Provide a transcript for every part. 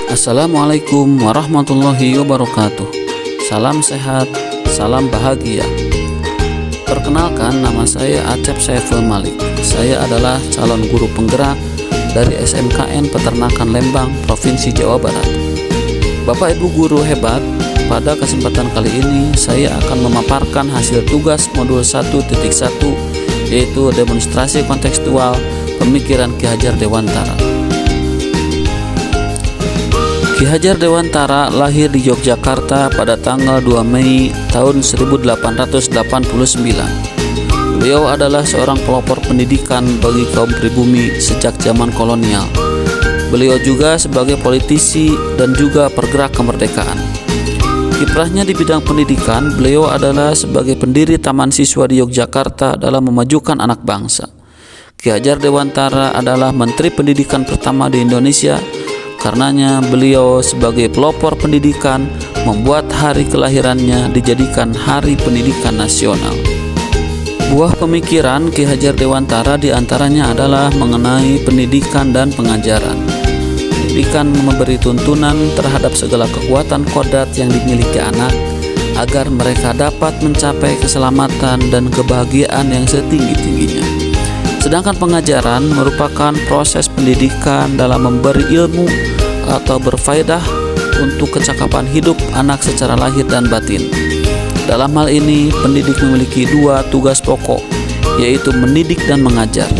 Assalamualaikum warahmatullahi wabarakatuh. Salam sehat, salam bahagia. Perkenalkan, nama saya Acep Saiful Malik. Saya adalah calon guru penggerak dari SMKN Peternakan Lembang, Provinsi Jawa Barat. Bapak Ibu guru hebat, pada kesempatan kali ini saya akan memaparkan hasil tugas modul 1.1, yaitu demonstrasi kontekstual pemikiran Ki Hajar Dewantara. Ki Hajar Dewantara lahir di Yogyakarta pada tanggal 2 Mei tahun 1889. Beliau adalah seorang pelopor pendidikan bagi kaum pribumi sejak zaman kolonial. Beliau juga sebagai politisi dan juga pergerak kemerdekaan. Kiprahnya di bidang pendidikan, beliau adalah sebagai pendiri Taman Siswa di Yogyakarta dalam memajukan anak bangsa. Ki Hajar Dewantara adalah Menteri Pendidikan pertama di Indonesia. Karenanya beliau sebagai pelopor pendidikan membuat hari kelahirannya dijadikan Hari Pendidikan Nasional. Buah pemikiran Ki Hajar Dewantara diantaranya adalah mengenai pendidikan dan pengajaran. Pendidikan memberi tuntunan terhadap segala kekuatan kodrat yang dimiliki anak agar mereka dapat mencapai keselamatan dan kebahagiaan yang setinggi-tingginya. Sedangkan pengajaran merupakan proses pendidikan dalam memberi ilmu atau berfaedah untuk kecakapan hidup anak secara lahir dan batin. Dalam hal ini, pendidik memiliki dua tugas pokok, yaitu mendidik dan mengajar.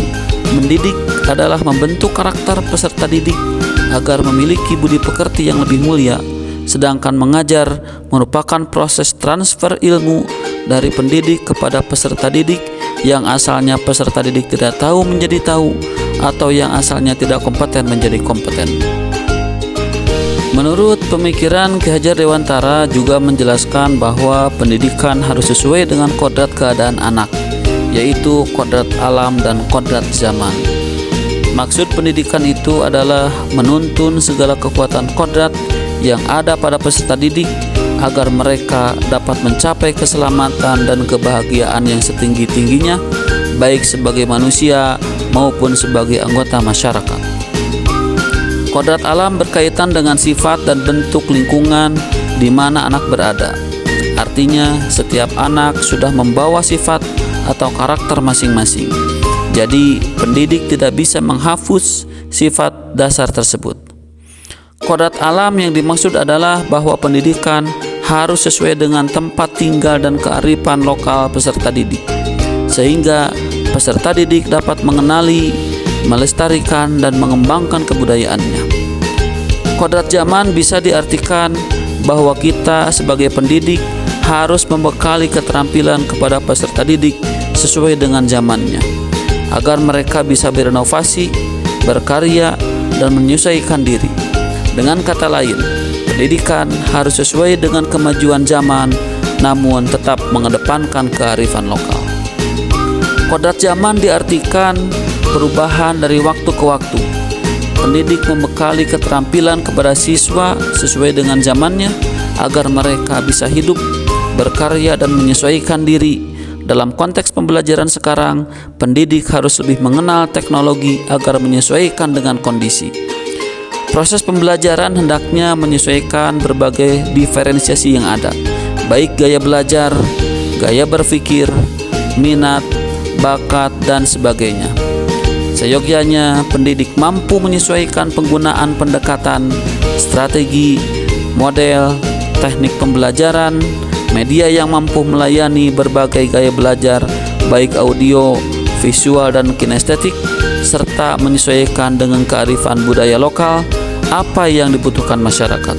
Mendidik adalah membentuk karakter peserta didik agar memiliki budi pekerti yang lebih mulia, sedangkan mengajar merupakan proses transfer ilmu dari pendidik kepada peserta didik yang asalnya peserta didik tidak tahu menjadi tahu, atau yang asalnya tidak kompeten menjadi kompeten. Menurut pemikiran Ki Hajar Dewantara juga menjelaskan bahwa pendidikan harus sesuai dengan kodrat keadaan anak, yaitu kodrat alam dan kodrat zaman. Maksud pendidikan itu adalah menuntun segala kekuatan kodrat yang ada pada peserta didik agar mereka dapat mencapai keselamatan dan kebahagiaan yang setinggi-tingginya, baik sebagai manusia maupun sebagai anggota masyarakat. Kodrat alam berkaitan dengan sifat dan bentuk lingkungan di mana anak berada. Artinya, setiap anak sudah membawa sifat atau karakter masing-masing. Jadi, pendidik tidak bisa menghapus sifat dasar tersebut. Kodrat alam yang dimaksud adalah bahwa pendidikan harus sesuai dengan tempat tinggal dan kearifan lokal peserta didik, sehingga peserta didik dapat mengenali, melestarikan, dan mengembangkan kebudayaannya. Kodrat zaman bisa diartikan bahwa kita sebagai pendidik harus membekali keterampilan kepada peserta didik sesuai dengan zamannya, agar mereka bisa berinovasi, berkarya, dan menyesuaikan diri. Dengan kata lain, pendidikan harus sesuai dengan kemajuan zaman, namun tetap mengedepankan kearifan lokal. Kodrat zaman diartikan perubahan dari waktu ke waktu. Pendidik membekali keterampilan kepada siswa sesuai dengan zamannya agar mereka bisa hidup, berkarya, dan menyesuaikan diri. Dalam konteks pembelajaran sekarang, pendidik harus lebih mengenal teknologi agar menyesuaikan dengan kondisi. Proses pembelajaran hendaknya menyesuaikan berbagai diferensiasi yang ada, baik gaya belajar, gaya berpikir, minat, bakat, dan sebagainya. Seyogyanya, pendidik mampu menyesuaikan penggunaan pendekatan, strategi, model, teknik pembelajaran, media yang mampu melayani berbagai gaya belajar, baik audio, visual, dan kinestetik, serta menyesuaikan dengan kearifan budaya lokal apa yang dibutuhkan masyarakat,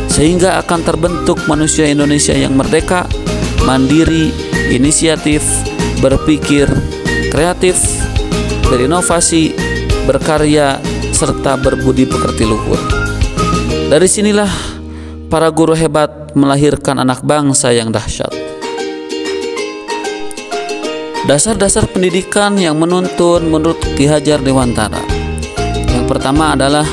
sehingga akan terbentuk manusia Indonesia yang merdeka, mandiri, inisiatif, berpikir, kreatif, berinovasi, berkarya, serta berbudi pekerti luhur. Dari sinilah para guru hebat melahirkan anak bangsa yang dahsyat. Dasar-dasar pendidikan yang menuntun menurut Ki Hajar Dewantara. Yang pertama adalah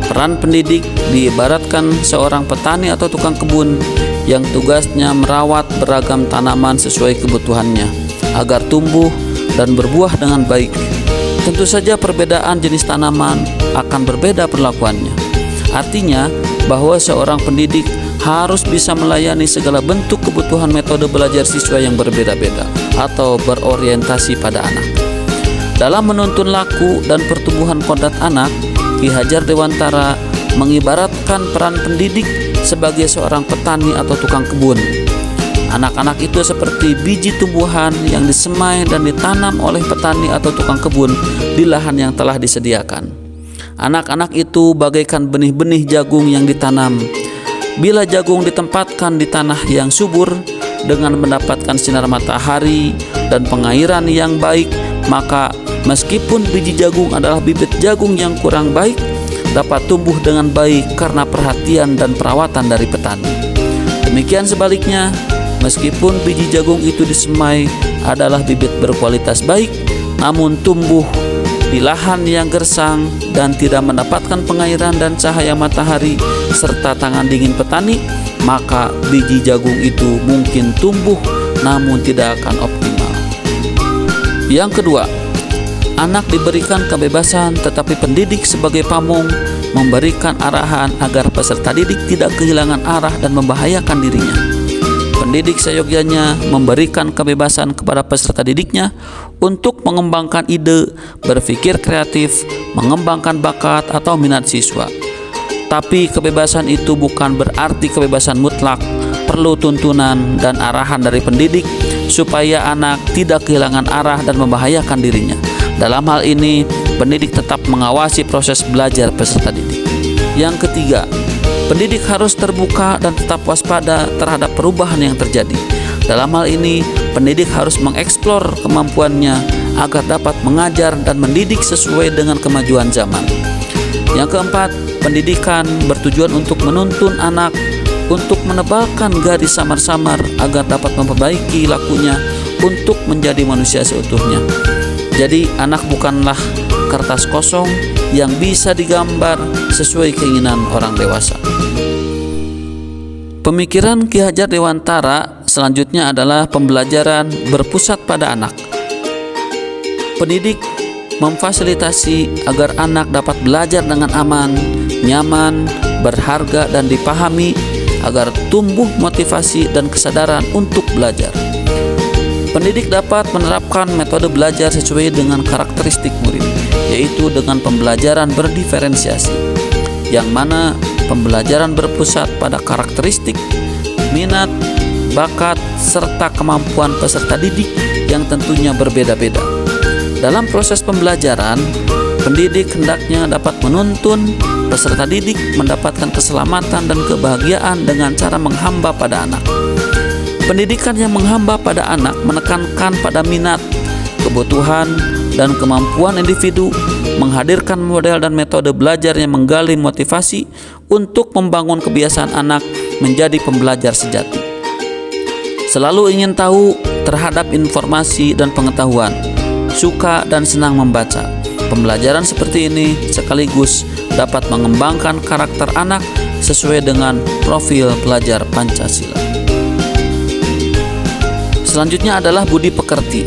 peran pendidik diibaratkan seorang petani atau tukang kebun yang tugasnya merawat beragam tanaman sesuai kebutuhannya agar tumbuh dan berbuah dengan baik. Tentu saja perbedaan jenis tanaman akan berbeda perlakuannya. Artinya bahwa seorang pendidik harus bisa melayani segala bentuk kebutuhan metode belajar siswa yang berbeda-beda atau berorientasi pada anak. Dalam menuntun laku dan pertumbuhan kodrat anak, Ki Hajar Dewantara mengibaratkan peran pendidik sebagai seorang petani atau tukang kebun. Anak-anak itu seperti biji tumbuhan yang disemai dan ditanam oleh petani atau tukang kebun di lahan yang telah disediakan. Anak-anak itu bagaikan benih-benih jagung yang ditanam. Bila jagung ditempatkan di tanah yang subur dengan mendapatkan sinar matahari dan pengairan yang baik, maka meskipun biji jagung adalah bibit jagung yang kurang baik, dapat tumbuh dengan baik karena perhatian dan perawatan dari petani. Demikian sebaliknya, meskipun biji jagung itu disemai adalah bibit berkualitas baik, namun tumbuh di lahan yang gersang dan tidak mendapatkan pengairan dan cahaya matahari serta tangan dingin petani, maka biji jagung itu mungkin tumbuh namun tidak akan optimal. Yang kedua, anak diberikan kebebasan, tetapi pendidik sebagai pamong memberikan arahan agar peserta didik tidak kehilangan arah dan membahayakan dirinya. Pendidik seyogyanya memberikan kebebasan kepada peserta didiknya untuk mengembangkan ide, berpikir kreatif, mengembangkan bakat atau minat siswa. Tapi kebebasan itu bukan berarti kebebasan mutlak, perlu tuntunan dan arahan dari pendidik supaya anak tidak kehilangan arah dan membahayakan dirinya. Dalam hal ini, pendidik tetap mengawasi proses belajar peserta didik. Yang ketiga, pendidik harus terbuka dan tetap waspada terhadap perubahan yang terjadi. Dalam hal ini, pendidik harus mengeksplor kemampuannya agar dapat mengajar dan mendidik sesuai dengan kemajuan zaman. Yang keempat, pendidikan bertujuan untuk menuntun anak untuk menebalkan garis samar-samar agar dapat memperbaiki lakunya untuk menjadi manusia seutuhnya. Jadi, anak bukanlah kertas kosong yang bisa digambar sesuai keinginan orang dewasa. Pemikiran Ki Hajar Dewantara selanjutnya adalah pembelajaran berpusat pada anak. Pendidik memfasilitasi agar anak dapat belajar dengan aman, nyaman, berharga, dan dipahami agar tumbuh motivasi dan kesadaran untuk belajar. Pendidik dapat menerapkan metode belajar sesuai dengan karakteristik murid, yaitu dengan pembelajaran berdiferensiasi, yang mana pembelajaran berpusat pada karakteristik, minat, bakat, serta kemampuan peserta didik yang tentunya berbeda-beda. Dalam proses pembelajaran, pendidik hendaknya dapat menuntun peserta didik mendapatkan keselamatan dan kebahagiaan dengan cara menghamba pada anak. Pendidikan yang menghamba pada anak menekankan pada minat, kebutuhan, dan kemampuan individu, menghadirkan model dan metode belajar yang menggali motivasi untuk membangun kebiasaan anak menjadi pembelajar sejati. Selalu ingin tahu terhadap informasi dan pengetahuan, suka dan senang membaca. Pembelajaran seperti ini sekaligus dapat mengembangkan karakter anak sesuai dengan profil pelajar Pancasila. Selanjutnya adalah budi pekerti.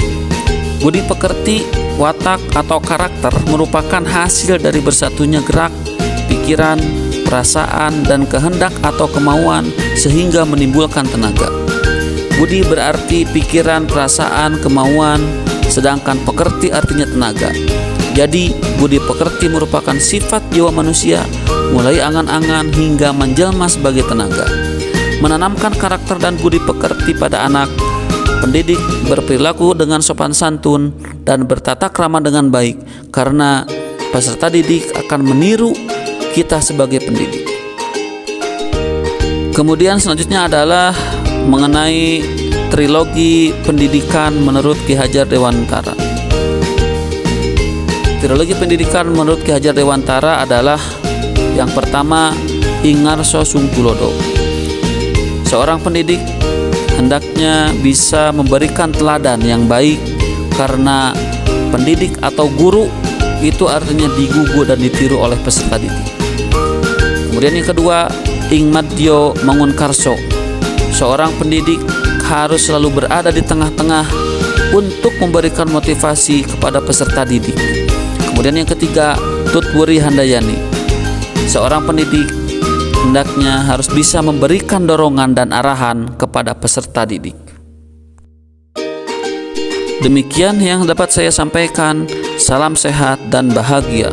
Budi pekerti, watak atau karakter merupakan hasil dari bersatunya gerak, pikiran, perasaan, dan kehendak atau kemauan sehingga menimbulkan tenaga. Budi berarti pikiran, perasaan, kemauan, sedangkan pekerti artinya tenaga. Jadi, budi pekerti merupakan sifat jiwa manusia mulai angan-angan hingga menjelma sebagai tenaga. Menanamkan karakter dan budi pekerti pada anak, pendidik berperilaku dengan sopan santun dan bertata krama dengan baik, karena peserta didik akan meniru kita sebagai pendidik. Kemudian selanjutnya adalah mengenai trilogi pendidikan menurut Ki Hajar Dewantara. Trilogi pendidikan menurut Ki Hajar Dewantara adalah yang pertama, Ingarso Sungkulodo. Seorang pendidik hendaknya bisa memberikan teladan yang baik, karena pendidik atau guru itu artinya digugu dan ditiru oleh peserta didik. Kemudian yang kedua, Ingmadyo Mangunkarso. Seorang pendidik harus selalu berada di tengah-tengah untuk memberikan motivasi kepada peserta didik. Kemudian yang ketiga, Tutwuri Handayani. Seorang pendidik hendaknya harus bisa memberikan dorongan dan arahan kepada peserta didik. Demikian yang dapat saya sampaikan. Salam sehat dan bahagia.